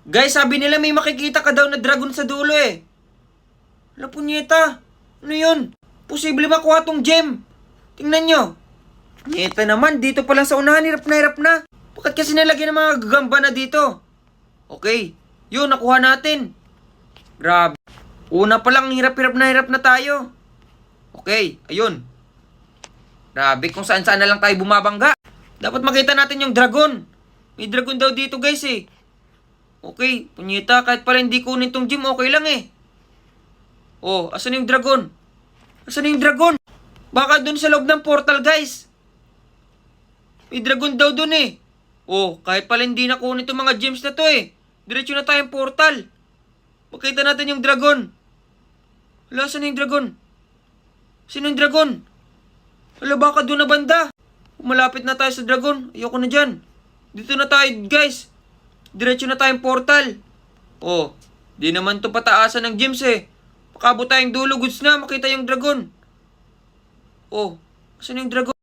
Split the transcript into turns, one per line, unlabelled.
Guys, sabi nila may makikita ka daw na dragon sa dulo eh. Ala punyeta. Ano yun? Posible makuha tong gem. Tingnan nyo. Punyeta naman, dito pa lang sa unahan, hirap na. Bakit kasi nilagyan ng mga gagamba na dito? Okay, yun, nakuha natin. Grabe. Una pa lang, hirap na tayo. Okay, ayun. Grabe, kung saan na lang tayo bumabangga. Dapat makita natin yung dragon. May dragon daw dito guys eh. Okay, punyeta, kahit pala hindi kunin tong gem, okay lang eh. Oh, asan yung dragon? Asan yung dragon? Baka dun sa loob ng portal guys. May dragon daw dun eh. Oh, kahit pala hindi na kunin itong mga gems na to eh. Diretso na tayong portal. Makita natin yung dragon. Hala, saan yung dragon? Sino yung dragon? Hala, baka doon na banda. Malapit na tayo sa dragon. Ayoko na dyan. Dito na tayo, guys. Diretso na tayong portal. Oh, di naman to pataasan ng gems eh. Pakabot tayong dulo, goods na. Makita yung dragon. Oh, saan yung dragon?